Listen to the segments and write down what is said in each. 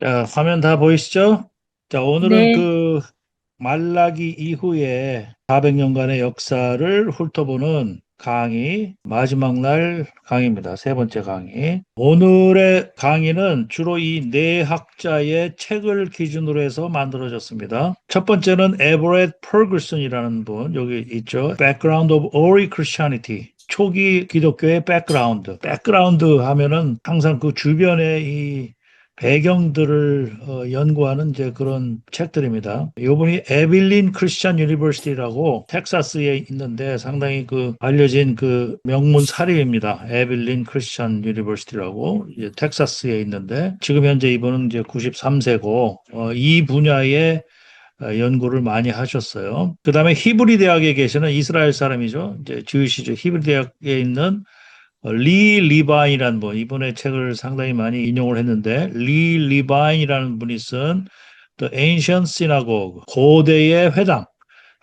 자, 화면 다 보이시죠? 자, 오늘은 네, 그 말라기 이후에 400년간의 역사를 훑어보는 강의, 마지막 날 강의입니다. 세 번째 강의. 오늘의 강의는 주로 이 네 학자의 책을 기준으로 해서 만들어졌습니다. 첫 번째는 에버렛 퍼거슨이라는 분, 여기 있죠. Background of Early Christianity. 초기 기독교의 백그라운드 하면은 항상 그 주변에 이 배경들을 연구하는 이제 그런 책들입니다. 이분이 에빌린 크리스천 유니버시티라고 텍사스에 있는데 상당히 그 알려진 그 명문 사립입니다. 에빌린 크리스천 유니버시티라고 이제 텍사스에 있는데 지금 현재 이분은 이제 93세고 이 분야의 연구를 많이 하셨어요. 그 다음에 히브리 대학에 계시는 이스라엘 사람이죠. 이제 주이시죠. 히브리 대학에 있는 리 리바인이라는 분, 이분의 책을 상당히 많이 인용을 했는데, 리 리바인이라는 분이 쓴 The Ancient Synagogue, 고대의 회당,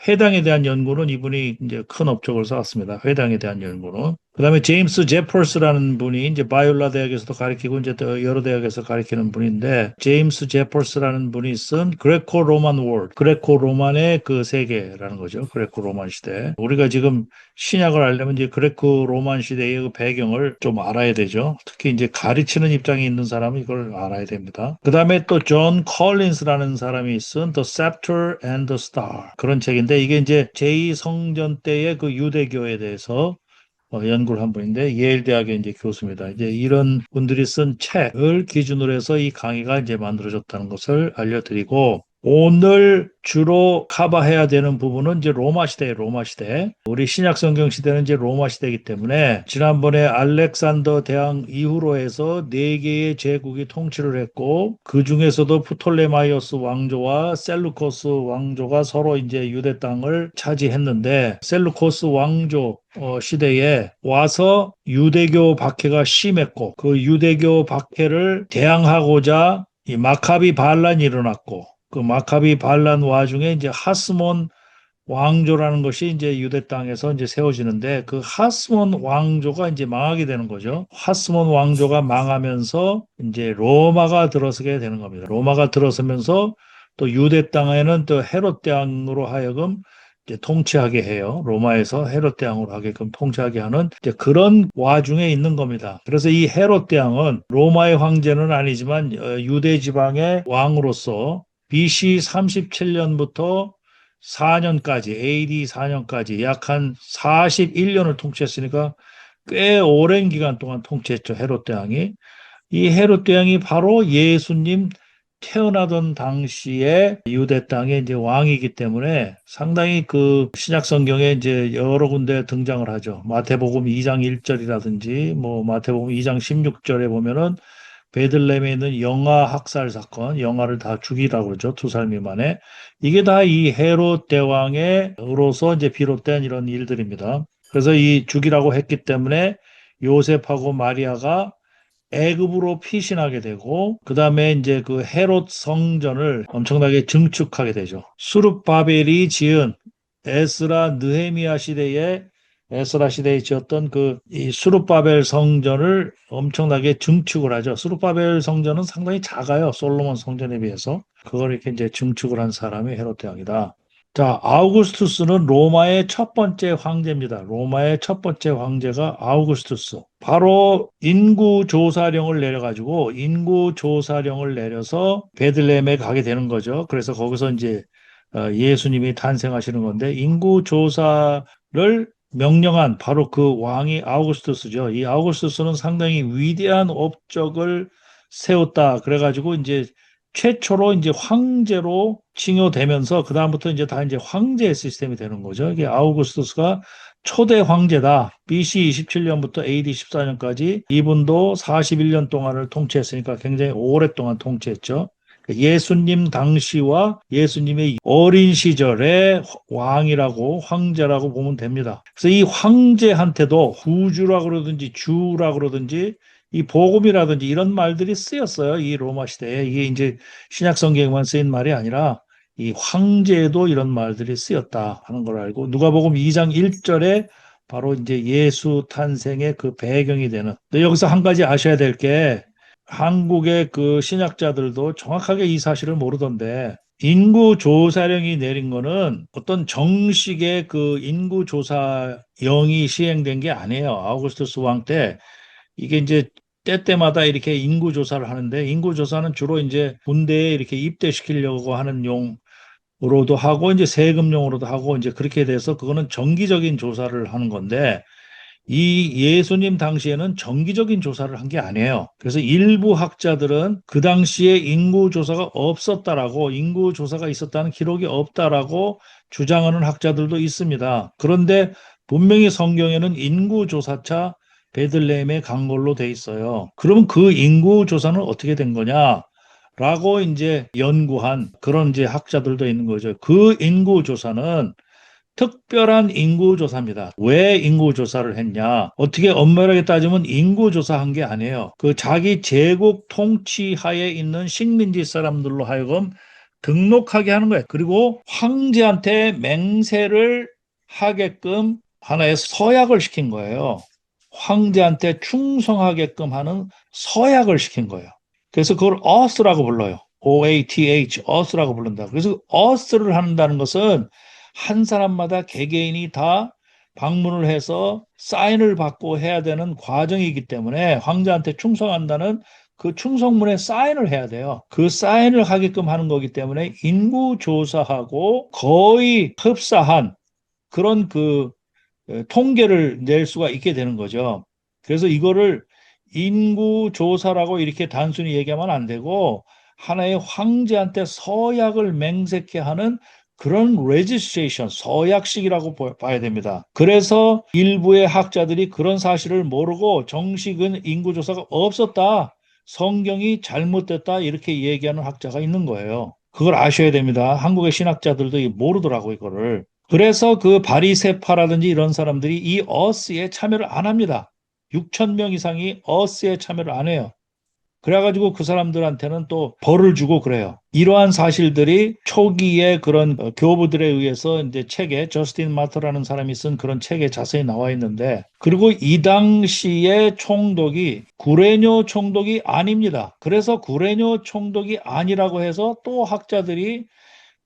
회당에 대한 연구는 이분이 이제 큰 업적을 쌓았습니다. 회당에 대한 연구는. 그다음에 제임스 제퍼스라는 분이 이제 바이올라 대학에서도 가르치고 이제 또 여러 대학에서 가르치는 분인데 제임스 제퍼스라는 분이 쓴 그레코 로만 월드, 그레코 로만의 그 세계라는 거죠. 그레코 로만 시대. 우리가 지금 신약을 알려면 이제 그레코 로만 시대의 그 배경을 좀 알아야 되죠. 특히 이제 가르치는 입장에 있는 사람은 이걸 알아야 됩니다. 그다음에 또 존 컬린스라는 사람이 쓴 The Scepter and the Star 그런 책인데 이게 이제 제2성전 때의 그 유대교에 대해서 연구를 한 분인데 예일 대학의 이제 교수입니다. 이제 이런 분들이 쓴 책을 기준으로 해서 이 강의가 이제 만들어졌다는 것을 알려드리고 오늘 주로 커버해야 되는 부분은 이제 로마 시대예요, 로마 시대. 우리 신약 성경 시대는 이제 로마 시대이기 때문에 지난번에 알렉산더 대왕 이후로 해서 네 개의 제국이 통치를 했고 그 중에서도 프톨레마이오스 왕조와 셀루코스 왕조가 서로 이제 유대 땅을 차지했는데 셀루코스 왕조 시대에 와서 유대교 박해가 심했고 그 유대교 박해를 대항하고자 이 마카비 반란이 일어났고 그 마카비 반란 와중에 이제 하스몬 왕조라는 것이 이제 유대 땅에서 이제 세워지는데 그 하스몬 왕조가 이제 망하게 되는 거죠. 하스몬 왕조가 망하면서 이제 로마가 들어서게 되는 겁니다. 로마가 들어서면서 또 유대 땅에는 또 헤롯 대왕으로 하여금 이제 통치하게 해요. 로마에서 헤롯 대왕으로 하게끔 통치하게 하는 이제 그런 와중에 있는 겁니다. 그래서 이 헤롯 대왕은 로마의 황제는 아니지만 유대 지방의 왕으로서 BC 37년부터 4년까지, AD 4년까지 약 한 41년을 통치했으니까 꽤 오랜 기간 동안 통치했죠. 헤롯 대왕이. 이 헤롯 대왕이 바로 예수님 태어나던 당시에 유대 땅의 이제 왕이기 때문에 상당히 그 신약 성경에 이제 여러 군데 등장을 하죠. 마태복음 2장 1절이라든지 뭐 마태복음 2장 16절에 보면은 베들레헴에 있는 영아 학살 사건, 영아를 다 죽이라고 그러죠. 2살 미만에. 이게 다 이 헤롯 대왕의 으로서 이제 비롯된 이런 일들입니다. 그래서 이 죽이라고 했기 때문에 요셉하고 마리아가 애굽으로 피신하게 되고 그다음에 이제 그 헤롯 성전을 엄청나게 증축하게 되죠. 수룹바벨이 지은 에스라 느헤미야 시대에 에스라 시대에 지었던 그 이 수룹바벨 성전을 엄청나게 증축을 하죠. 수룹바벨 성전은 상당히 작아요. 솔로몬 성전에 비해서. 그걸 이렇게 이제 증축을 한 사람이 헤롯 대왕이다. 자, 아우구스투스는 로마의 첫 번째 황제입니다. 로마의 첫 번째 황제가 아우구스투스. 바로 인구 조사령을 내려가지고 인구 조사령을 내려서 베들레헴에 가게 되는 거죠. 그래서 거기서 이제 예수님이 탄생하시는 건데 인구 조사를 명령한 바로 그 왕이 아우구스투스죠. 이 아우구스투스는 상당히 위대한 업적을 세웠다. 그래가지고 이제 최초로 이제 황제로 칭호되면서 그다음부터 이제 다 이제 황제 시스템이 되는 거죠. 이게 아우구스투스가 초대 황제다. BC 27년부터 AD 14년까지 이분도 41년 동안을 통치했으니까 굉장히 오랫동안 통치했죠. 예수님 당시와 예수님의 어린 시절의 왕이라고 황제라고 보면 됩니다. 그래서 이 황제한테도 구주라 그러든지 주라 그러든지 이 복음이라든지 이런 말들이 쓰였어요. 이 로마 시대에. 이게 이제 신약 성경에만 쓰인 말이 아니라 이 황제에도 이런 말들이 쓰였다 하는 걸 알고 누가복음 2장 1절에 바로 이제 예수 탄생의 그 배경이 되는. 근데 여기서 한 가지 아셔야 될 게 한국의 그 신학자들도 정확하게 이 사실을 모르던데 인구 조사령이 내린 거는 어떤 정식의 그 인구 조사령이 시행된 게 아니에요. 아우구스투스 왕 때 이게 이제 때때마다 이렇게 인구 조사를 하는데 인구 조사는 주로 이제 군대에 이렇게 입대시키려고 하는 용으로도 하고 이제 세금용으로도 하고 이제 그렇게 돼서 그거는 정기적인 조사를 하는 건데 이 예수님 당시에는 정기적인 조사를 한 게 아니에요. 그래서 일부 학자들은 그 당시에 인구조사가 없었다라고, 인구조사가 있었다는 기록이 없다라고 주장하는 학자들도 있습니다. 그런데 분명히 성경에는 인구조사차 베들레헴에 간 걸로 돼 있어요. 그러면 그 인구조사는 어떻게 된 거냐? 라고 이제 연구한 그런 이제 학자들도 있는 거죠. 그 인구조사는 특별한 인구조사입니다. 왜 인구조사를 했냐? 어떻게 엄밀하게 따지면 인구조사한 게 아니에요. 그 자기 제국 통치하에 있는 식민지 사람들로 하여금 등록하게 하는 거예요. 그리고 황제한테 맹세를 하게끔 하나의 서약을 시킨 거예요. 황제한테 충성하게끔 하는 서약을 시킨 거예요. 그래서 그걸 oath라고 불러요. OATH, oath라고 부른다. 그래서 oath를 한다는 것은 한 사람마다 개개인이 다 방문을 해서 사인을 받고 해야 되는 과정이기 때문에 황제한테 충성한다는 그 충성문에 사인을 해야 돼요. 그 사인을 하게끔 하는 거기 때문에 인구조사하고 거의 흡사한 그런 그 통계를 낼 수가 있게 되는 거죠. 그래서 이거를 인구조사라고 이렇게 단순히 얘기하면 안 되고 하나의 황제한테 서약을 맹세케 하는 그런 레지스트레이션, 서약식이라고 봐야 됩니다. 그래서 일부의 학자들이 그런 사실을 모르고 정식은 인구조사가 없었다. 성경이 잘못됐다. 이렇게 얘기하는 학자가 있는 거예요. 그걸 아셔야 됩니다. 한국의 신학자들도 모르더라고 이거를. 그래서 그 바리새파라든지 이런 사람들이 이 어스에 참여를 안 합니다. 6천 명 이상이 어스에 참여를 안 해요. 그래가지고 그 사람들한테는 또 벌을 주고 그래요. 이러한 사실들이 초기에 그런 교부들에 의해서 이제 책에 저스틴 마터라는 사람이 쓴 그런 책에 자세히 나와 있는데 그리고 이 당시의 총독이 구레뇨 총독이 아닙니다. 그래서 구레뇨 총독이 아니라고 해서 또 학자들이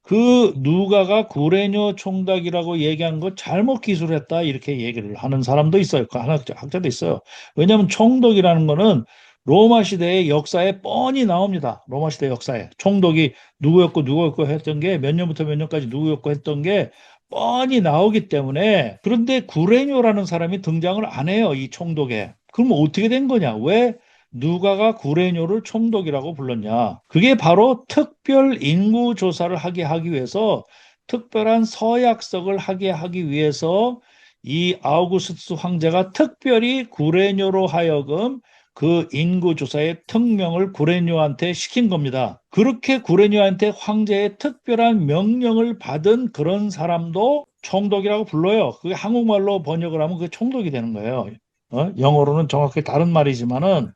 그 누가가 구레뇨 총독이라고 얘기한 거 잘못 기술했다 이렇게 얘기를 하는 사람도 있어요. 그 학자도 있어요. 왜냐하면 총독이라는 거는 로마 시대의 역사에 뻔히 나옵니다. 로마 시대 역사에 총독이 누구였고 했던 게 몇 년부터 몇 년까지 누구였고 했던 게 뻔히 나오기 때문에 그런데 구레뇨라는 사람이 등장을 안 해요. 이 총독에. 그럼 어떻게 된 거냐? 왜 누가가 구레뇨를 총독이라고 불렀냐? 그게 바로 특별 인구 조사를 하기 위해서 특별한 서약석을 하기 위해서 이 아우구스투스 황제가 특별히 구레뇨로 하여금 그 인구 조사의 특명을 구레뇨한테 시킨 겁니다. 그렇게 구레뇨한테 황제의 특별한 명령을 받은 그런 사람도 총독이라고 불러요. 그게 한국말로 번역을 하면 그게 총독이 되는 거예요. 영어로는 정확히 다른 말이지만은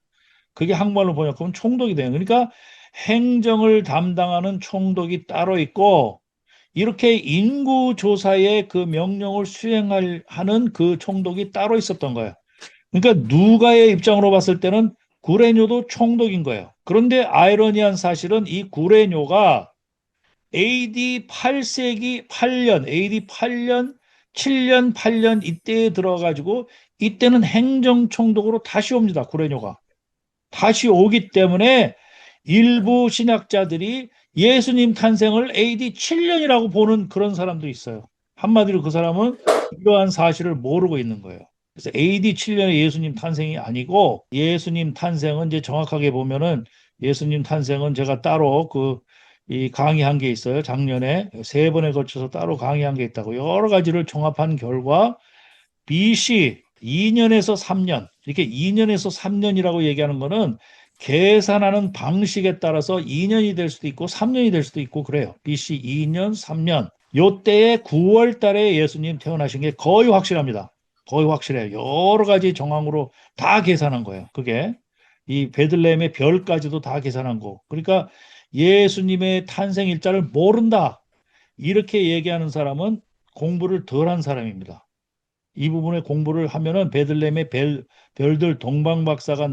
그게 한국말로 번역하면 총독이 돼요. 그러니까 행정을 담당하는 총독이 따로 있고 이렇게 인구조사의 그 명령을 하는 그 총독이 따로 있었던 거예요. 그러니까 누가의 입장으로 봤을 때는 구레뇨도 총독인 거예요. 그런데 아이러니한 사실은 이 구레뇨가 AD 8세기 8년, AD 8년, 7년, 8년 이때에 들어가지고 이때는 행정총독으로 다시 옵니다. 구레뇨가. 다시 오기 때문에 일부 신학자들이 예수님 탄생을 AD 7년이라고 보는 그런 사람도 있어요. 한마디로 그 사람은 이러한 사실을 모르고 있는 거예요. 그래서 AD 7년에 예수님 탄생이 아니고 예수님 탄생은 이제 정확하게 보면은 예수님 탄생은 제가 따로 이 강의한 게 있어요. 작년에 3번에 걸쳐서 따로 강의한 게 있다고 여러 가지를 종합한 결과 BC 2년에서 3년, 이렇게 2년에서 3년이라고 얘기하는 거는 계산하는 방식에 따라서 2년이 될 수도 있고 3년이 될 수도 있고 그래요. BC 2년, 3년. 요때에 9월 달에 예수님 태어나신 게 거의 확실합니다. 거의 확실해요. 여러 가지 정황으로 다 계산한 거예요. 그게 이 베들레헴의 별까지도 다 계산한 거. 그러니까 예수님의 탄생 일자를 모른다. 이렇게 얘기하는 사람은 공부를 덜 한 사람입니다. 이 부분의 공부를 하면은 베들레헴의 별들 동방박사가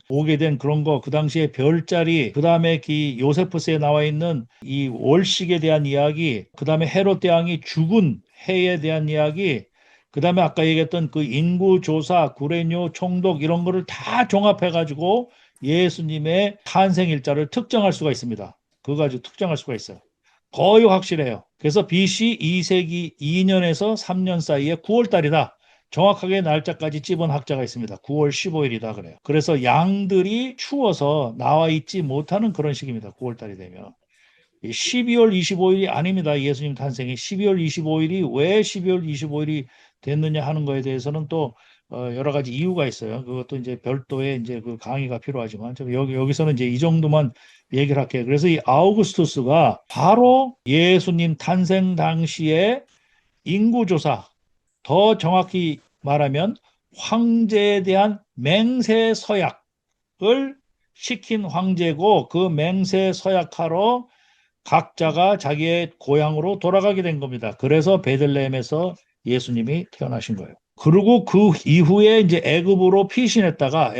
오게 된 그런 거, 그 당시에 별자리, 그 다음에 요세푸스에 나와 있는 이 월식에 대한 이야기, 그 다음에 헤롯 대왕이 죽은 해에 대한 이야기, 그 다음에 아까 얘기했던 그 인구조사, 구레뇨, 총독 이런 거를 다 종합해가지고 예수님의 탄생일자를 특정할 수가 있습니다. 그거 가지고 특정할 수가 있어요. 거의 확실해요. 그래서 BC 2세기 2년에서 3년 사이에 9월 달이다. 정확하게 날짜까지 찝은 학자가 있습니다. 9월 15일이다 그래요. 그래서 양들이 추워서 나와 있지 못하는 그런 시기입니다. 9월 달이 되면. 12월 25일이 아닙니다. 예수님 탄생이 12월 25일이 왜 12월 25일이 됐느냐 하는 거에 대해서는 또 여러 가지 이유가 있어요. 그것도 이제 별도의 이제 그 강의가 필요하지만 여기서는 이제 이 정도만 얘기를 할게요. 그래서 이 아우구스투스가 바로 예수님 탄생 당시에 인구조사, 더 정확히 말하면 황제에 대한 맹세 서약을 시킨 황제고, 그 맹세 서약하러 각자가 자기의 고향으로 돌아가게 된 겁니다. 그래서 베들레헴에서 예수님이 태어나신 거예요. 그리고 그 이후에 이제 애굽으로 피신했다가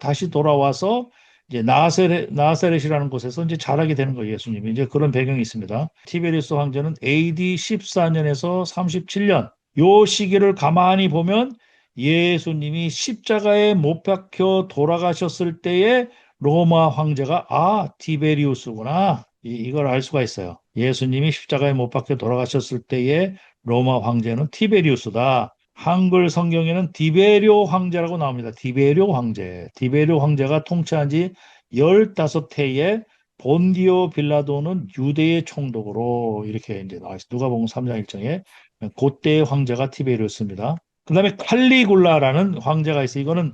다시 돌아와서 이제 나사렛이라는 곳에서 이제 자라게 되는 거예요, 예수님이. 이제 그런 배경이 있습니다. 티베리우스 황제는 AD 14년에서 37년, 요 시기를 가만히 보면 예수님이 십자가에 못 박혀 돌아가셨을 때에 로마 황제가 티베리우스구나. 이걸 알 수가 있어요. 예수님이 십자가에 못 박혀 돌아가셨을 때에 로마 황제는 티베리우스다. 한글 성경에는 디베료 황제라고 나옵니다. 디베료 황제. 디베료 황제가 통치한 지 15해에 본디오 빌라도는 유대의 총독으로 이렇게 이제 나와 있어요. 누가복음 3장 1장에 그때의 황제가 티베리우스입니다. 그다음에 칼리굴라라는 황제가 있어요. 이거는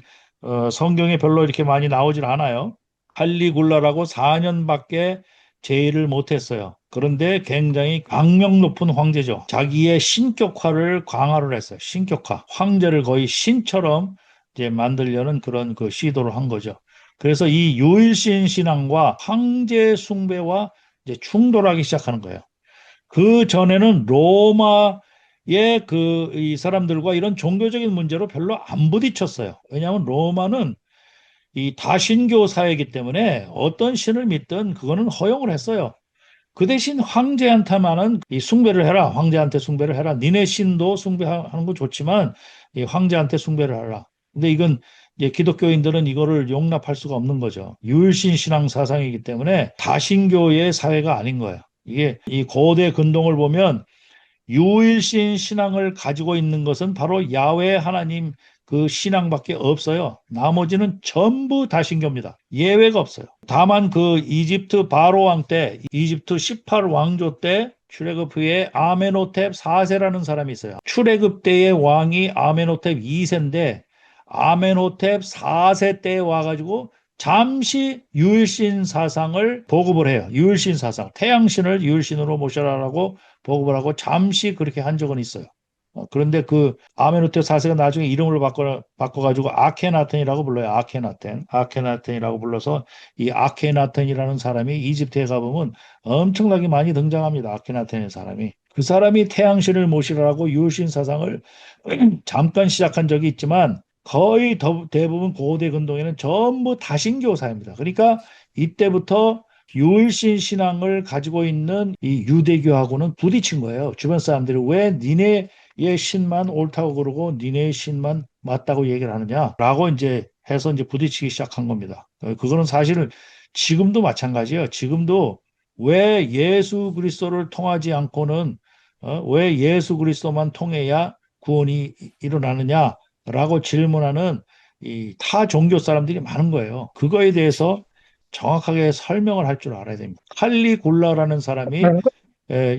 성경에 별로 이렇게 많이 나오질 않아요. 칼리굴라라고 4년밖에 제의를 못했어요. 그런데 굉장히 악명 높은 황제죠. 자기의 신격화를 강화를 했어요. 신격화. 황제를 거의 신처럼 이제 만들려는 그런 그 시도를 한 거죠. 그래서 이 유일신 신앙과 황제 숭배와 이제 충돌하기 시작하는 거예요. 그 전에는 로마의 이 사람들과 이런 종교적인 문제로 별로 안 부딪혔어요. 왜냐하면 로마는 이 다신교 사회이기 때문에 어떤 신을 믿든 그거는 허용을 했어요. 그 대신 황제한테만은 이 숭배를 해라. 황제한테 숭배를 해라. 니네 신도 숭배하는 거 좋지만 이 황제한테 숭배를 하라. 근데 이건 이제 기독교인들은 이거를 용납할 수가 없는 거죠. 유일신 신앙 사상이기 때문에 다신교의 사회가 아닌 거예요. 이게 이 고대 근동을 보면 유일신 신앙을 가지고 있는 것은 바로 야훼 하나님 그 신앙밖에 없어요. 나머지는 전부 다신교입니다. 예외가 없어요. 다만 그 이집트 바로 왕 때, 이집트 18왕조 때 출애굽 후에 아메노텝 4세라는 사람이 있어요. 출애굽 때의 왕이 아메노텝 2세인데 아메노텝 4세 때에 와가지고 잠시 유일신 사상을 보급을 해요. 유일신 사상. 태양신을 유일신으로 모셔라라고 보급을 하고 잠시 그렇게 한 적은 있어요. 그런데 그 아메노테 4세가 나중에 이름을 바꿔가지고 아케나텐이라고 불러요. 아케나텐이라고 불러서 이 아케나텐이라는 사람이 이집트에 가보면 엄청나게 많이 등장합니다. 아케나텐의 사람이. 그 사람이 태양신을 모시라고 유일신 사상을 잠깐 시작한 적이 있지만 거의 대부분 고대 근동에는 전부 다신교사입니다. 그러니까 이때부터 유일신 신앙을 가지고 있는 이 유대교하고는 부딪힌 거예요. 주변 사람들이 왜 니네의 신만 옳다고 그러고 니네의 신만 맞다고 얘기를 하느냐라고 이제 해서 이제 부딪히기 시작한 겁니다. 그거는 사실 지금도 마찬가지예요. 지금도 왜 예수 그리스도를 통하지 않고는 왜 예수 그리스도만 통해야 구원이 일어나느냐라고 질문하는 이 타 종교 사람들이 많은 거예요. 그거에 대해서 정확하게 설명을 할 줄 알아야 됩니다. 칼리굴라라는 사람이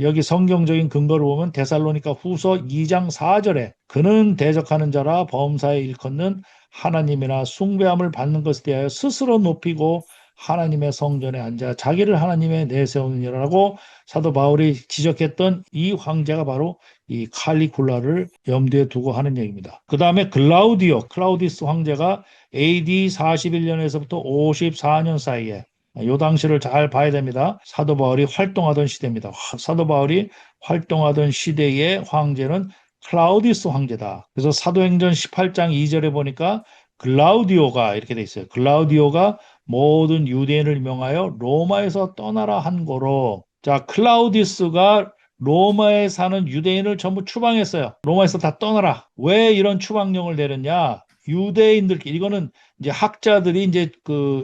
여기 성경적인 근거를 보면 데살로니가 후서 2장 4절에 그는 대적하는 자라 범사에 일컫는 하나님이나 숭배함을 받는 것에 대하여 스스로 높이고 하나님의 성전에 앉아 자기를 하나님에 내세우느니라고 사도 바울이 지적했던 이 황제가 바로 이 칼리굴라를 염두에 두고 하는 얘기입니다. 그 다음에 클라우디스 황제가 AD 41년에서부터 54년 사이에 요 당시를 잘 봐야 됩니다. 사도 바울이 활동하던 시대입니다. 사도 바울이 활동하던 시대의 황제는 클라우디우스 황제다. 그래서 사도행전 18장 2절에 보니까 글라우디오가 이렇게 돼 있어요. 글라우디오가 모든 유대인을 명하여 로마에서 떠나라 한 거로. 자, 클라우디우스가 로마에 사는 유대인을 전부 추방했어요. 로마에서 다 떠나라. 왜 이런 추방령을 내렸냐? 유대인들끼리 이거는 이제 학자들이 이제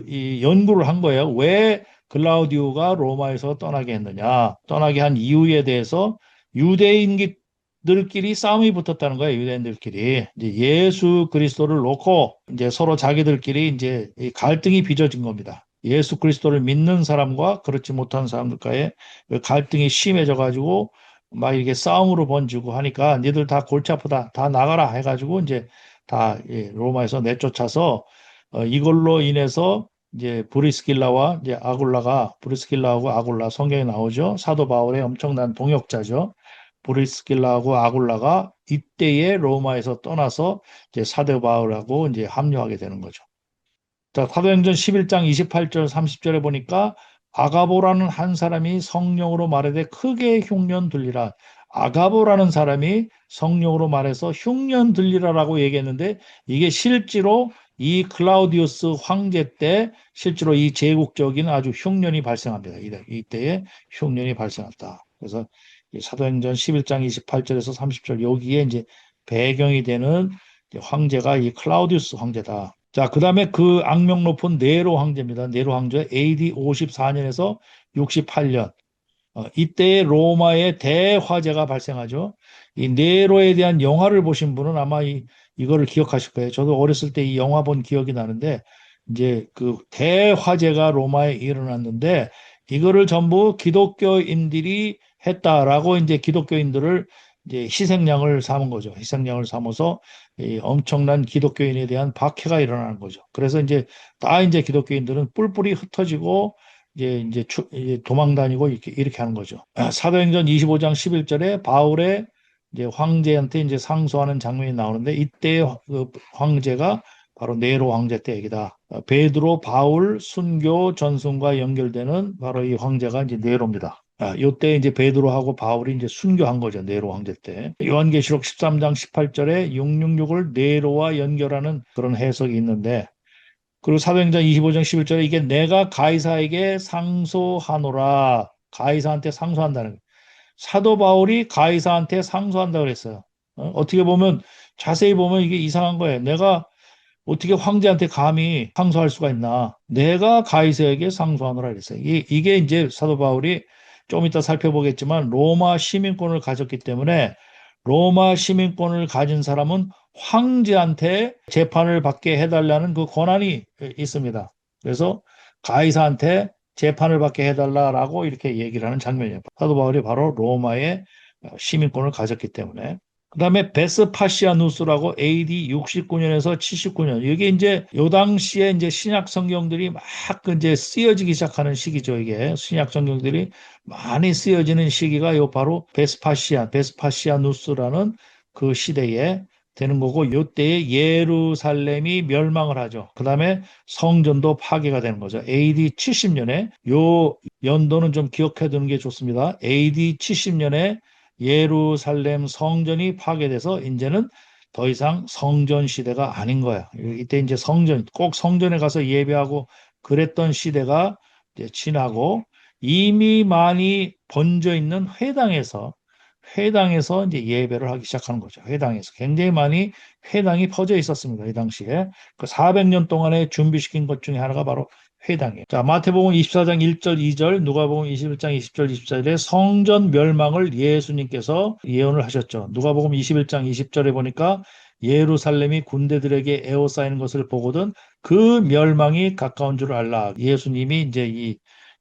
이 연구를 한 거예요. 왜 글라우디오가 로마에서 떠나게 했느냐? 떠나게 한 이유에 대해서 유대인들끼리 싸움이 붙었다는 거예요. 유대인들끼리 이제 예수 그리스도를 놓고 이제 서로 자기들끼리 이제 갈등이 빚어진 겁니다. 예수 그리스도를 믿는 사람과 그렇지 못한 사람들과의 갈등이 심해져 가지고 막 이렇게 싸움으로 번지고 하니까 니들 다 골치 아프다, 다 나가라 해가지고 이제 다 로마에서 내쫓아서 이걸로 인해서 이제 브리스길라와 이제 아굴라가 브리스길라하고 아굴라 성경에 나오죠. 사도 바울의 엄청난 동역자죠. 브리스길라하고 아굴라가 이때에 로마에서 떠나서 이제 사도 바울하고 이제 합류하게 되는 거죠. 자, 사도행전 11장 28절 30절에 보니까 아가보라는 한 사람이 성령으로 말하되 크게 흉년 들리라. 아가보라는 사람이 성령으로 말해서 흉년 들리라라고 얘기했는데 이게 실제로 이 클라우디우스 황제 때 실제로 이 제국적인 아주 흉년이 발생합니다. 이때에 흉년이 발생했다. 그래서 사도행전 11장 28절에서 30절 여기에 이제 배경이 되는 황제가 이 클라우디우스 황제다. 자, 그 다음에 그 악명 높은 네로 황제입니다. 네로 황제 AD 54년에서 68년. 이때에 로마에 대화재가 발생하죠. 이 네로에 대한 영화를 보신 분은 아마 이거를 기억하실 거예요. 저도 어렸을 때 이 영화 본 기억이 나는데, 이제 그 대화재가 로마에 일어났는데, 이거를 전부 기독교인들이 했다라고 이제 기독교인들을 이제 희생양을 삼은 거죠. 희생양을 삼아서 이 엄청난 기독교인에 대한 박해가 일어나는 거죠. 그래서 이제 기독교인들은 뿔뿔이 흩어지고 이제 도망 다니고 이렇게 하는 거죠. 사도행전 25장 11절에 바울의 이제 황제한테 이제 상소하는 장면이 나오는데 이때 그 황제가 바로 네로 황제 때 얘기다. 베드로, 바울, 순교, 전승과 연결되는 바로 이 황제가 이제 네로입니다. 요때 이제 베드로하고 바울이 이제 순교한 거죠. 네로 황제 때. 요한계시록 13장 18절에 666을 네로와 연결하는 그런 해석이 있는데 그리고 사도행전 25장 11절에 이게 내가 가이사에게 상소하노라. 가이사한테 상소한다는 거예요. 사도 바울이 가이사한테 상소한다 그랬어요. 어떻게 보면 자세히 보면 이게 이상한 거예요. 내가 어떻게 황제한테 감히 상소할 수가 있나? 내가 가이사에게 상소하노라 그랬어요. 이게 이제 사도 바울이 좀 이따 살펴보겠지만 로마 시민권을 가졌기 때문에 로마 시민권을 가진 사람은 황제한테 재판을 받게 해달라는 그 권한이 있습니다. 그래서 가이사한테 재판을 받게 해달라라고 이렇게 얘기를 하는 장면이에요. 사도 바울이 바로 로마의 시민권을 가졌기 때문에. 그 다음에 베스파시아누스라고 AD 69년에서 79년. 이게 이제 요 당시에 이제 신약 성경들이 막 이제 쓰여지기 시작하는 시기죠. 이게 신약 성경들이 많이 쓰여지는 시기가 요 바로 베스파시아누스라는 그 시대에 되는 거고 요때에 예루살렘이 멸망을 하죠. 그 다음에 성전도 파괴가 되는 거죠. AD 70년에 요 연도는 좀 기억해 두는 게 좋습니다. AD 70년에 예루살렘 성전이 파괴돼서 이제는 더 이상 성전 시대가 아닌 거야. 이때 이제 꼭 성전에 가서 예배하고 그랬던 시대가 이제 지나고 이미 많이 번져 있는 회당에서 이제 예배를 하기 시작하는 거죠. 회당에서 굉장히 많이 회당이 퍼져 있었습니다. 이 당시에 그 400년 동안에 준비시킨 것 중에 하나가 바로 회당이에요. 자, 마태복음 24장 1절 2절, 누가복음 21장 20절 24절에 성전 멸망을 예수님께서 예언을 하셨죠. 누가복음 21장 20절에 보니까 예루살렘이 군대들에게 에워싸이는 것을 보거든 그 멸망이 가까운 줄 알라. 예수님이 이제 이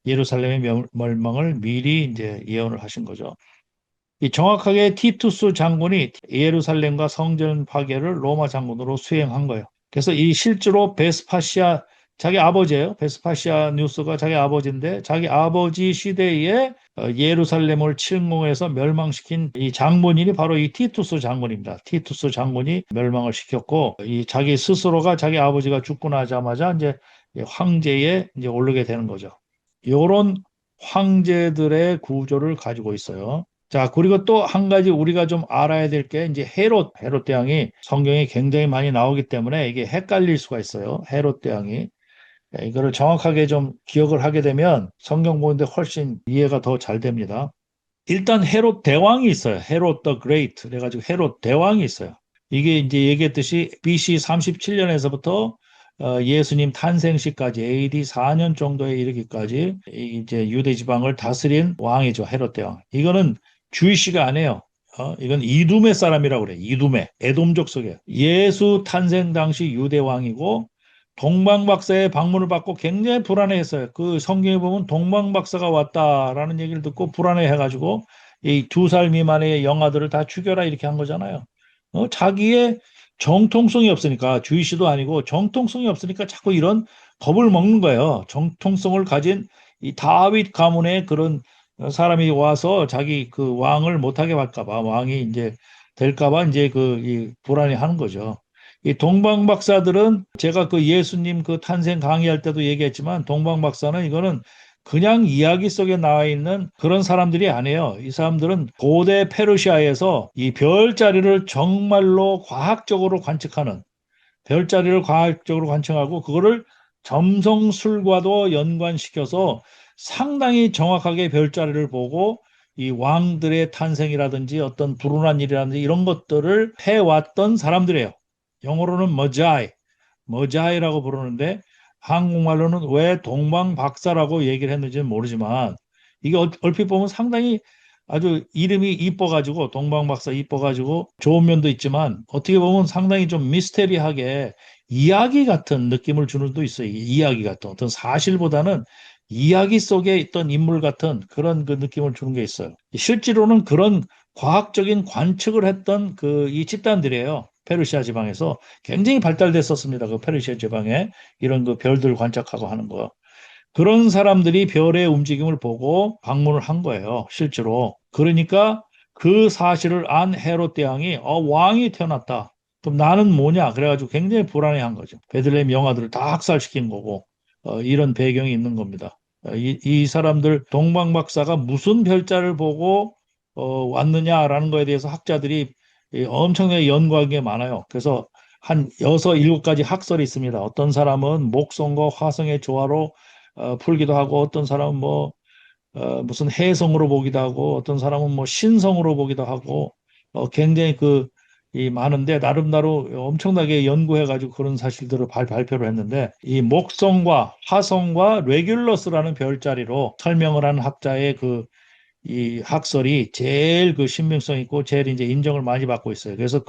예루살렘의 멸망을 미리 이제 예언을 하신 거죠. 이 정확하게 티투스 장군이 예루살렘과 성전 파괴를 로마 장군으로 수행한 거예요. 그래서 이 실제로 베스파시아 자기 아버지예요. 베스파시아 뉴스가 자기 아버지인데 자기 아버지 시대에 예루살렘을 침공해서 멸망시킨 이 장본인이 바로 이 티투스 장군입니다. 티투스 장군이 멸망을 시켰고 이 자기 스스로가 자기 아버지가 죽고 나자마자 이제 황제에 이제 오르게 되는 거죠. 이런 황제들의 구조를 가지고 있어요. 자, 그리고 또 한 가지 우리가 좀 알아야 될 게 이제 헤롯 대왕이 성경에 굉장히 많이 나오기 때문에 이게 헷갈릴 수가 있어요. 헤롯 대왕이. 이거를 정확하게 좀 기억을 하게 되면 성경 보는데 훨씬 이해가 더 잘 됩니다. 일단 헤롯 대왕이 있어요. 헤롯 더 그레이트. 그래가지고 헤롯 대왕이 있어요. 이게 이제 얘기했듯이 BC 37년에서부터 예수님 탄생시까지 AD 4년 정도에 이르기까지 이제 유대 지방을 다스린 왕이죠. 헤롯 대왕. 이거는 주이시가 아니에요. 이건 이두메 사람이라고 그래. 이두메. 에돔족 속에. 예수 탄생 당시 유대 왕이고 동방박사의 방문을 받고 굉장히 불안해했어요. 그 성경에 보면 동방박사가 왔다라는 얘기를 듣고 불안해해가지고 이 2살 미만의 영아들을 다 죽여라 이렇게 한 거잖아요. 자기의 정통성이 없으니까 주의시도 아니고 정통성이 없으니까 자꾸 이런 겁을 먹는 거예요. 정통성을 가진 이 다윗 가문의 그런 사람이 와서 자기 그 왕을 못하게 할까 봐 왕이 이제 될까 봐 이제 이 불안해 하는 거죠. 이 동방 박사들은 제가 그 예수님 그 탄생 강의할 때도 얘기했지만 동방 박사는 이거는 그냥 이야기 속에 나와 있는 그런 사람들이 아니에요. 이 사람들은 고대 페르시아에서 이 별자리를 정말로 과학적으로 관측하는 별자리를 과학적으로 관측하고 그거를 점성술과도 연관시켜서 상당히 정확하게 별자리를 보고 이 왕들의 탄생이라든지 어떤 불운한 일이라든지 이런 것들을 해왔던 사람들이에요. 영어로는 머자이라고 부르는데 한국말로는 왜 동방박사라고 얘기를 했는지는 모르지만 이게 얼핏 보면 상당히 아주 이름이 이뻐가지고 동방박사 이뻐가지고 좋은 면도 있지만 어떻게 보면 상당히 좀 미스테리하게 이야기 같은 느낌을 주는 것도 있어요. 이야기 같은 어떤 사실보다는 이야기 속에 있던 인물 같은 그런 그 느낌을 주는 게 있어요. 실제로는 그런 과학적인 관측을 했던 그 이 집단들이에요. 페르시아 지방에서 굉장히 발달됐었습니다. 그 페르시아 지방에 이런 그 별들 관측하고 하는 거. 그런 사람들이 별의 움직임을 보고 방문을 한 거예요. 실제로. 그러니까 그 사실을 안 헤롯 대왕이 왕이 태어났다. 그럼 나는 뭐냐? 그래가지고 굉장히 불안해한 거죠. 베들레헴 영아들을 다 학살시킨 거고 이런 배경이 있는 겁니다. 이 사람들 동방박사가 무슨 별자를 보고 왔느냐라는 거에 대해서 학자들이 엄청나게 연구한 게 많아요. 그래서 한 6, 7가지 학설이 있습니다. 어떤 사람은 목성과 화성의 조화로 풀기도 하고 어떤 사람은 뭐 무슨 해성으로 보기도 하고 어떤 사람은 뭐 신성으로 보기도 하고 굉장히 이 많은데 나름대로 엄청나게 연구해가지고 그런 사실들을 발표를 했는데 이 목성과 화성과 레귤러스라는 별자리로 설명을 하는 학자의 이 학설이 제일 그 신빙성 있고 제일 이제 인정을 많이 받고 있어요. 그래서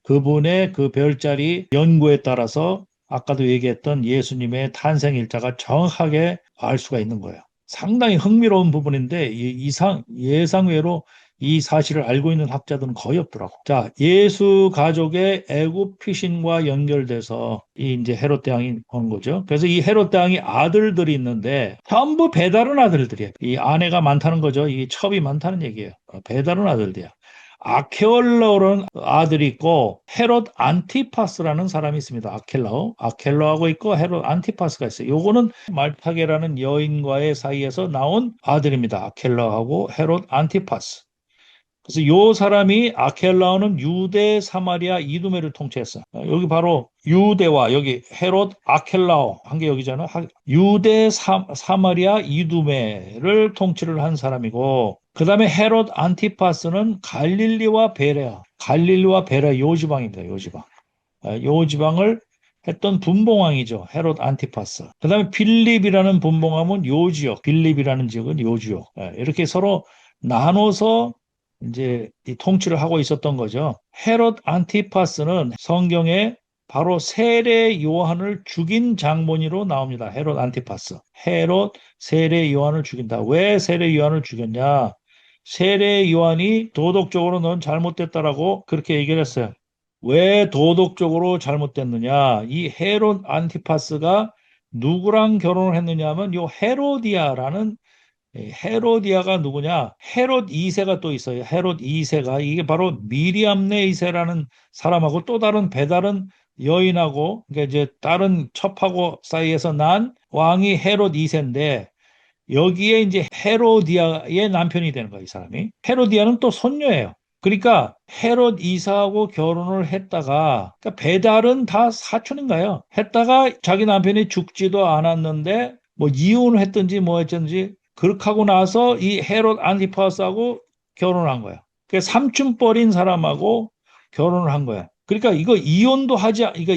그분의 그 별자리 연구에 따라서 아까도 얘기했던 예수님의 탄생 일자가 정확하게 알 수가 있는 거예요. 상당히 흥미로운 부분인데 예상외로 이 사실을 알고 있는 학자들은 거의 없더라고. 자, 예수 가족의 애굽 피신과 연결돼서 이 이제 헤롯 대왕이 온 거죠. 그래서 이 헤롯 대왕이 아들들이 있는데 전부 배다른 아들들이에요. 이 아내가 많다는 거죠. 이 첩이 많다는 얘기예요. 배다른 아들들이야. 아케올라오라는 아들이 있고 헤롯 안티파스라는 사람이 있습니다. 아켈라오하고 있고 헤롯 안티파스가 있어요. 요거는 말타게라는 여인과의 사이에서 나온 아들입니다. 아켈라오하고 헤롯 안티파스. 그래서 요 사람이 아켈라오는 유대, 사마리아, 이두메를 통치했어. 여기 바로 유대와 여기 헤롯 아켈라오 한 게 여기잖아. 유대, 사마리아, 이두메를 통치를 한 사람이고 그 다음에 헤롯 안티파스는 갈릴리와 베레아 요 지방입니다. 요 지방. 요 지방을 했던 분봉왕이죠. 헤롯 안티파스. 그 다음에 빌립이라는 분봉왕은 요 지역, 빌립이라는 지역은 요 지역. 이렇게 서로 나눠서 이제 이 통치를 하고 있었던 거죠. 헤롯 안티파스는 성경에 바로 세례 요한을 죽인 장본이로 나옵니다. 헤롯 안티파스. 헤롯 세례 요한을 죽인다. 왜 세례 요한을 죽였냐? 세례 요한이 도덕적으로 넌 잘못됐다라고 그렇게 얘기를 했어요. 왜 도덕적으로 잘못됐느냐? 이 헤롯 안티파스가 누구랑 결혼을 했느냐 하면 요 헤로디아라는 헤로디아가 누구냐? 헤롯 2세가 또 있어요. 헤롯 2세가 이게 바로 미리암네 2세라는 사람하고 또 다른 배다른 여인하고 그러니까 이제 다른 첩하고 사이에서 난 왕이 헤롯 2세인데 여기에 이제 헤로디아의 남편이 되는 거예요, 이 사람이. 헤로디아는 또 손녀예요. 그러니까 헤롯 이사하고 결혼을 했다가 그러니까 배달은 다 사촌인가요? 했다가 자기 남편이 죽지도 않았는데 뭐 이혼을 했든지 뭐 했든지 그렇게 하고 나서 이 헤롯 안티파스하고 결혼을 한 거야. 그 삼촌뻘인 사람하고 결혼을 한 거야. 그러니까 이거 이혼도 이거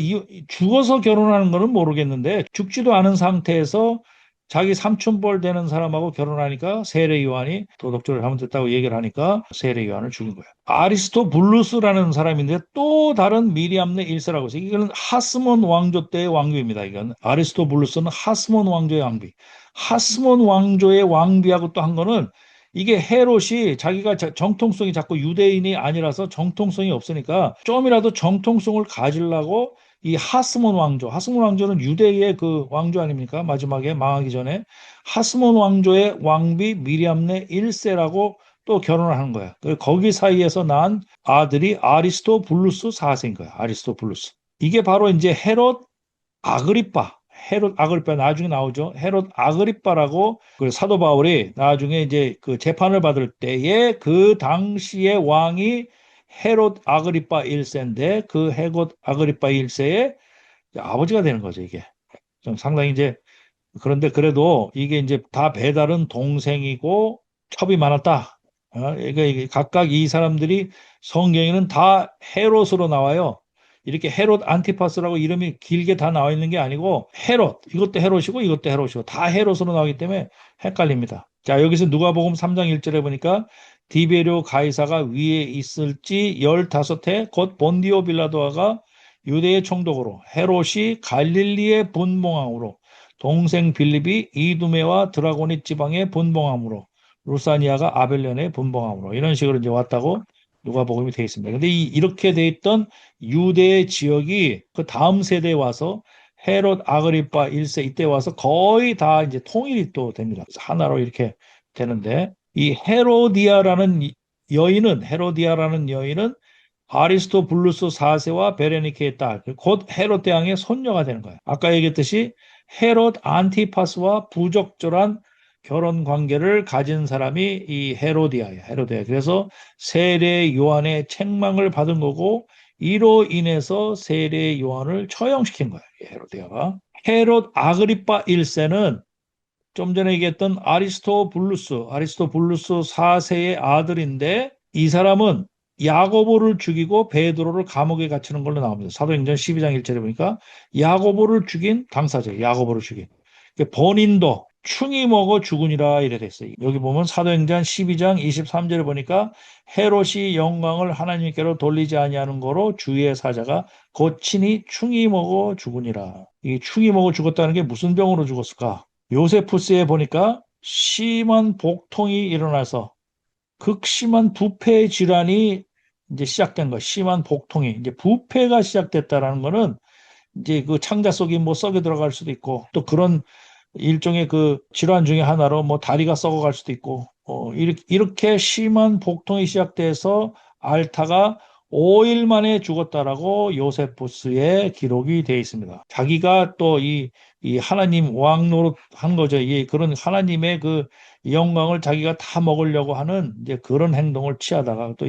죽어서 결혼하는 거는 모르겠는데 죽지도 않은 상태에서 자기 삼촌뻘 되는 사람하고 결혼하니까 세례 요한이 도덕적으로 잘못됐다고 얘기를 하니까 세례 요한을 죽인 거예요. 아리스토블루스라는 사람인데 또 다른 미리암네 일세라고 해서 이거는 하스몬 왕조 때의 왕비입니다. 이건 아리스토블루스는 하스몬 왕조의 왕비. 하스몬 왕조의 왕비하고 또 한 거는 이게 헤롯이 자기가 정통성이 자꾸 유대인이 아니라서 정통성이 없으니까 좀이라도 정통성을 가지려고 이 하스몬 왕조는 유대의 그 왕조 아닙니까? 마지막에 망하기 전에 하스몬 왕조의 왕비 미리암네 1세라고 또 결혼을 하는 거야. 거기 사이에서 난 아들이 아리스토블루스 4세인 거야. 아리스토블루스. 이게 바로 이제 아그리빠. 헤롯 아그리빠 나중에 나오죠. 헤롯 아그리빠라고 그 사도 바울이 나중에 이제 그 재판을 받을 때에 그 당시의 왕이 헤롯 아그리빠 1세인데 그 헤롯 아그리빠 1세의 아버지가 되는 거죠, 이게. 좀 상당히 이제 그런데 그래도 이게 이제 다 배달은 동생이고 첩이 많았다. 이게 각각 이 사람들이 성경에는 다 헤롯으로 나와요. 이렇게 헤롯 안티파스라고 이름이 길게 다 나와 있는 게 아니고 헤롯 이것도 헤롯이고 이것도 헤롯이고 다 헤롯으로 나오기 때문에 헷갈립니다. 자, 여기서 누가복음 3장 1절에 보니까 디베리오 가이사가 위에 있을지 15해 곧 본디오 빌라도아가 유대의 총독으로 헤롯이 갈릴리의 분봉왕으로 동생 빌립이 이두메와 드라고니 지방의 분봉함으로 루사니아가 아벨련의 분봉함으로 이런 식으로 이제 왔다고 누가복음이 되어 있습니다. 근데 이렇게 돼 있던 유대 지역이 그 다음 세대에 와서 헤롯 아그리파 1세 이때 와서 거의 다 이제 통일이 또 됩니다. 그래서 하나로 이렇게 되는데 이 헤로디아라는 여인은 아리스토블루스 4세와 베레니케의 딸, 곧 헤롯 대왕의 손녀가 되는 거예요. 아까 얘기했듯이 헤롯 안티파스와 부적절한 결혼 관계를 가진 사람이 이 헤로디아예요. 헤로디아. 그래서 세례 요한의 책망을 받은 거고 이로 인해서 세례 요한을 처형시킨 거예요. 헤로디아가. 헤롯 아그리파 1세는 좀 전에 얘기했던 아리스토블루스 4세의 아들인데 이 사람은 야고보를 죽이고 베드로를 감옥에 갇히는 걸로 나옵니다. 사도행전 12장 1절에 보니까 야고보를 죽인 당사자, 야고보를 죽인. 본인도 충이 먹어 죽으니라 이래 됐어요. 여기 보면 사도행전 12장 23절에 보니까 헤롯이 영광을 하나님께로 돌리지 아니하는 거로 주의 사자가 곧 친히 충이 먹어 죽으니라. 이 충이 먹어 죽었다는 게 무슨 병으로 죽었을까? 요세푸스에 보니까 심한 복통이 일어나서 극심한 부패 질환이 이제 시작된 거, 심한 복통이 이제 부패가 시작됐다라는 거는 이제 그 창자 속이 뭐 썩여 들어갈 수도 있고 또 그런 일종의 그 질환 중에 하나로 뭐 다리가 썩어갈 수도 있고 이렇게 심한 복통이 시작돼서 알타가 5일 만에 죽었다라고 요세푸스의 기록이 되어 있습니다. 자기가 또 이 하나님 왕 노릇 한 거죠. 그런 하나님의 그 영광을 자기가 다 먹으려고 하는 이제 그런 행동을 취하다가 또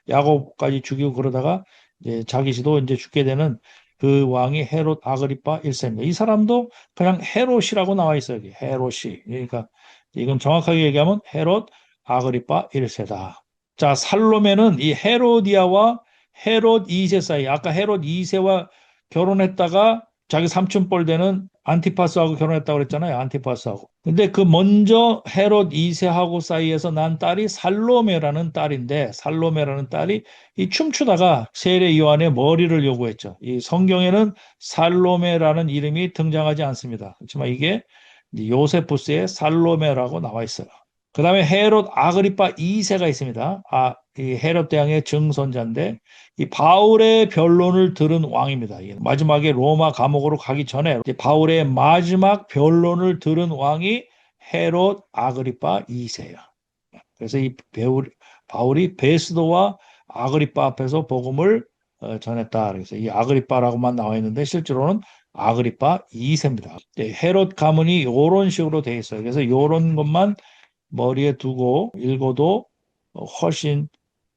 야곱까지 죽이고 그러다가 이제 자기도 이제 죽게 되는 그 왕이 헤롯 아그리파 1세입니다. 이 사람도 그냥 헤롯이라고 나와 있어요. 여기 헤롯이. 그러니까 이건 정확하게 얘기하면 헤롯 아그리파 1세다. 자, 살로메는 이 헤로디아와 헤롯 2세 사이, 아까 헤롯 2세와 결혼했다가 자기 삼촌뻘 되는 안티파스하고 결혼했다고 그랬잖아요. 안티파스하고. 근데 그 먼저 헤롯 2세하고 사이에서 난 딸이 살로메라는 딸인데 살로메라는 딸이 이 춤추다가 세례 요한의 머리를 요구했죠. 이 성경에는 살로메라는 이름이 등장하지 않습니다. 그렇지만 이게 요세푸스의 살로메라고 나와 있어요. 그 다음에 헤롯 아그리파 2세가 있습니다. 이 헤롯 대왕의 증손자인데 이 바울의 변론을 들은 왕입니다. 마지막에 로마 감옥으로 가기 전에 바울의 마지막 변론을 들은 왕이 헤롯 아그리파 2세예요. 그래서 바울이 베스도와 아그리파 앞에서 복음을 전했다. 그래서 이 아그리파라고만 나와 있는데 실제로는 아그리파 2세입니다. 헤롯 가문이 이런 식으로 돼 있어요. 그래서 이런 것만 머리에 두고 읽어도 훨씬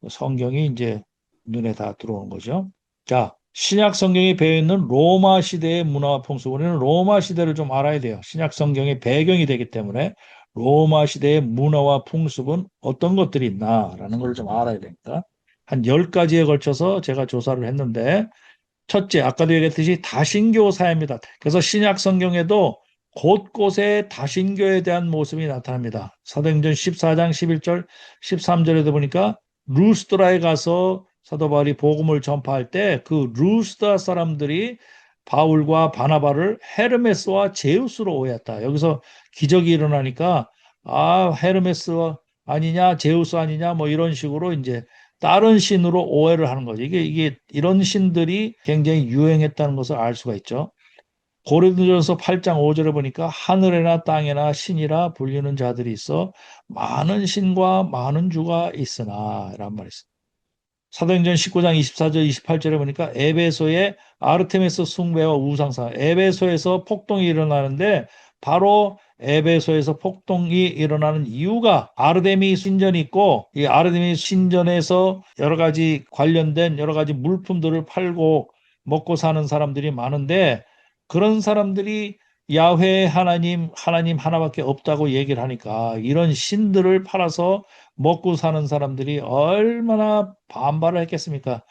성경이 이제 눈에 다 들어오는 거죠. 자, 신약 성경에 배어 있는 로마 시대의 문화와 풍습. 우리는 로마 시대를 좀 알아야 돼요. 신약 성경의 배경이 되기 때문에 로마 시대의 문화와 풍습은 어떤 것들이 있나라는 걸 좀 알아야 됩니다. 한 10가지에 걸쳐서 제가 조사를 했는데 첫째, 아까도 얘기했듯이 다신교 사회입니다. 그래서 신약 성경에도 곳곳에 다신교에 대한 모습이 나타납니다. 사도행전 14장 11절, 13절에도 보니까 루스드라에 가서 사도 바울이 복음을 전파할 때 그 루스드라 사람들이 바울과 바나바를 헤르메스와 제우스로 오해했다. 여기서 기적이 일어나니까 헤르메스 아니냐, 제우스 아니냐 뭐 이런 식으로 이제 다른 신으로 오해를 하는 거죠. 이게 이런 신들이 굉장히 유행했다는 것을 알 수가 있죠. 고린도전서 8장 5절에 보니까 하늘에나 땅에나 신이라 불리는 자들이 있어 많은 신과 많은 주가 있으나 라는 말이 있습니다. 사도행전 19장 24절 28절에 보니까 에베소의 아르테미스 숭배와 우상사, 에베소에서 폭동이 일어나는데 바로 에베소에서 폭동이 일어나는 이유가 아르데미 신전이 있고 이 아르데미 신전에서 여러 가지 관련된 여러 가지 물품들을 팔고 먹고 사는 사람들이 많은데 그런 사람들이 야훼 하나님 하나밖에 없다고 얘기를 하니까 이런 신들을 팔아서 먹고 사는 사람들이 얼마나 반발을 했겠습니까?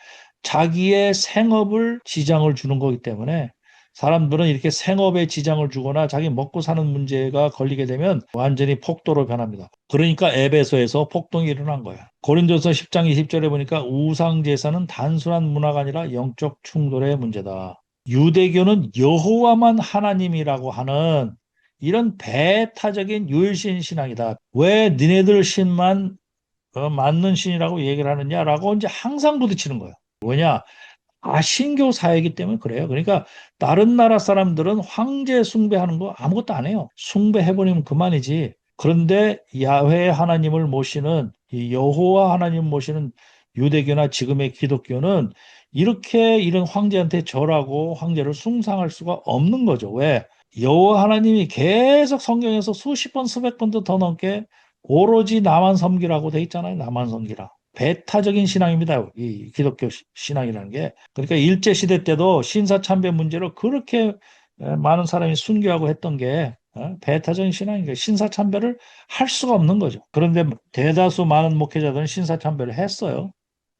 자기의 생업을 지장을 주는 거기 때문에 사람들은 이렇게 생업에 지장을 주거나 자기 먹고 사는 문제가 걸리게 되면 완전히 폭도로 변합니다. 그러니까 에베소에서 폭동이 일어난 거야. 고린도서 10장 20절에 보니까 우상 제사는 단순한 문화가 아니라 영적 충돌의 문제다. 유대교는 여호와만 하나님이라고 하는 이런 배타적인 유일신 신앙이다. 왜 니네들 신만 맞는 신이라고 얘기를 하느냐라고 이제 항상 부딪히는 거예요. 뭐냐? 신교 사회이기 때문에 그래요. 그러니까 다른 나라 사람들은 황제 숭배하는 거 아무것도 안 해요. 숭배해버리면 그만이지. 그런데 야훼 하나님을 모시는 이 여호와 하나님 모시는 유대교나 지금의 기독교는 이렇게 이런 황제한테 절하고 황제를 숭상할 수가 없는 거죠. 왜? 여호와 하나님이 계속 성경에서 수십 번, 수백 번도 더 넘게 오로지 나만 섬기라고 돼 있잖아요. 나만 섬기라. 배타적인 신앙입니다. 이 기독교 신앙이라는 게. 그러니까 일제시대 때도 신사참배 문제로 그렇게 많은 사람이 순교하고 했던 게 배타적인 신앙인 신사참배를 할 수가 없는 거죠. 그런데 대다수 많은 목회자들은 신사참배를 했어요.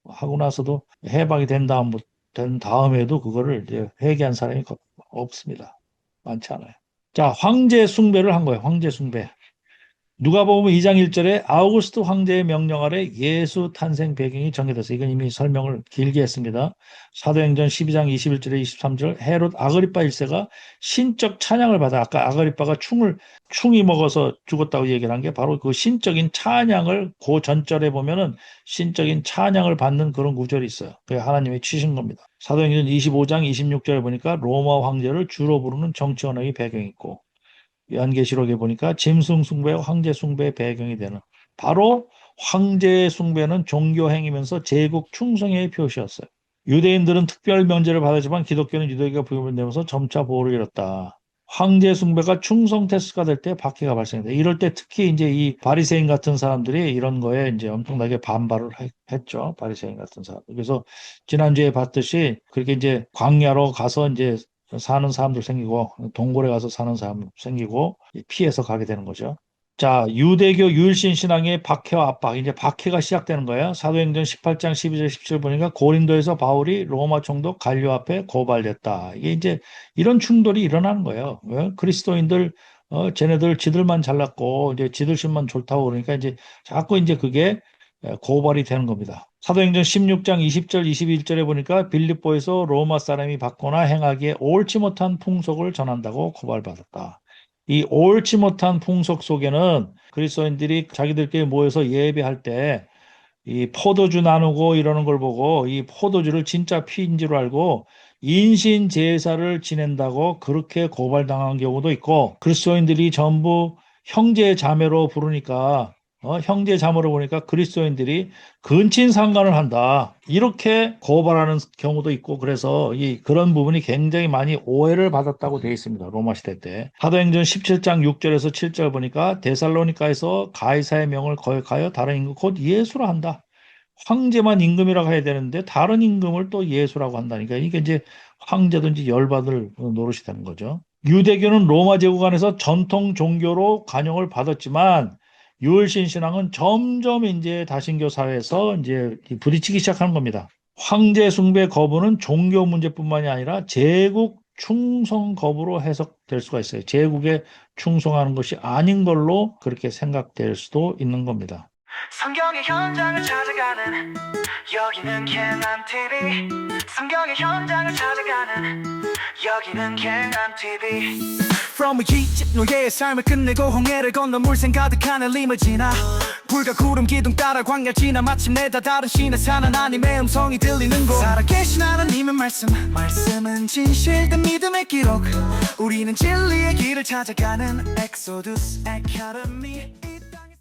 하고 나서도 해방이 된 다음에도 그거를 이제 회개한 사람이 없습니다. 많지 않아요. 자, 황제 숭배를 한 거예요. 황제 숭배. 누가복음 2장 1절에 아우구스트 황제의 명령 아래 예수 탄생 배경이 전개됐어요. 이건 이미 설명을 길게 했습니다. 사도행전 12장 21절에 23절 헤롯 아그리파 1세가 신적 찬양을 받아 아까 아그리파가 충이 먹어서 죽었다고 얘기를 한 게 바로 그 신적인 찬양을 그 전절에 보면은 신적인 찬양을 받는 그런 구절이 있어요. 그게 하나님이 치신 겁니다. 사도행전 25장 26절에 보니까 로마 황제를 주로 부르는 정치 언어의 배경이 있고 요한계시록에 보니까 짐승 숭배와 황제 숭배의 배경이 되는 바로 황제 숭배는 종교 행위면서 제국 충성의 표시였어요. 유대인들은 특별 면제를 받았지만 기독교는 유대교가 부여되면서 점차 보호를 잃었다. 황제 숭배가 충성 테스트가 될 때 박해가 발생된다. 이럴 때 특히 이제 이 바리새인 같은 사람들이 이런 거에 이제 엄청나게 반발을 했죠. 바리새인 같은 사람. 그래서 지난주에 봤듯이 그렇게 이제 광야로 가서 이제 사는 사람들 생기고 동굴에 가서 사는 사람 생기고 피해서 가게 되는 거죠. 자, 유대교 유일신 신앙의 박해와 압박, 이제 박해가 시작되는 거예요. 사도행전 18장 12절 17절 보니까 고린도에서 바울이 로마 총독 갈료 앞에 고발됐다. 이게 이제 이런 충돌이 일어나는 거예요. 왜? 그리스도인들 쟤네들 지들만 잘났고 이제 지들신만 좋다고 그러니까 이제 자꾸 이제 그게 고발이 되는 겁니다. 사도행전 16장 20절 21절에 보니까 빌립보에서 로마 사람이 받거나 행하기에 옳지 못한 풍속을 전한다고 고발받았다. 이 옳지 못한 풍속 속에는 그리스도인들이 자기들끼리 모여서 예배할 때 이 포도주 나누고 이러는 걸 보고 이 포도주를 진짜 피인 줄 알고 인신 제사를 지낸다고 그렇게 고발당한 경우도 있고 그리스도인들이 전부 형제 자매로 부르니까 형제 자매를 보니까 그리스도인들이 근친상간을 한다. 이렇게 고발하는 경우도 있고 그래서 그런 부분이 굉장히 많이 오해를 받았다고 되어 있습니다. 로마 시대 때. 사도행전 17장 6절에서 7절 보니까 데살로니가에서 가이사의 명을 거역하여 다른 임금 곧 예수라 한다. 황제만 임금이라고 해야 되는데 다른 임금을 또 예수라고 한다니까 이게 이제 황제든지 열받을 노릇이 되는 거죠. 유대교는 로마 제국 안에서 전통 종교로 관용을 받았지만 유월신 신앙은 점점 이제 다신교 사회에서 이제 부딪히기 시작하는 겁니다. 황제 숭배 거부는 종교 문제뿐만이 아니라 제국 충성 거부로 해석될 수가 있어요. 제국에 충성하는 것이 아닌 걸로 그렇게 생각될 수도 있는 겁니다. 성경의 현장을 찾아가는 여기는 갱한TV. 성경의 현장을 찾아가는 여기는 갱한TV. From Egypt 노예의 삶을 끝내고 홍해를 건너 물샘 가득한 리무지나 불과 구름 기둥 따라 광야 지나 마침내 다 다른 신의 산 하나님의 음성이 들리는 곳. 살아계신 하나님의 말씀은 진실된 믿음의 기록. 우리는 진리의 길을 찾아가는 엑소두스 아카데미.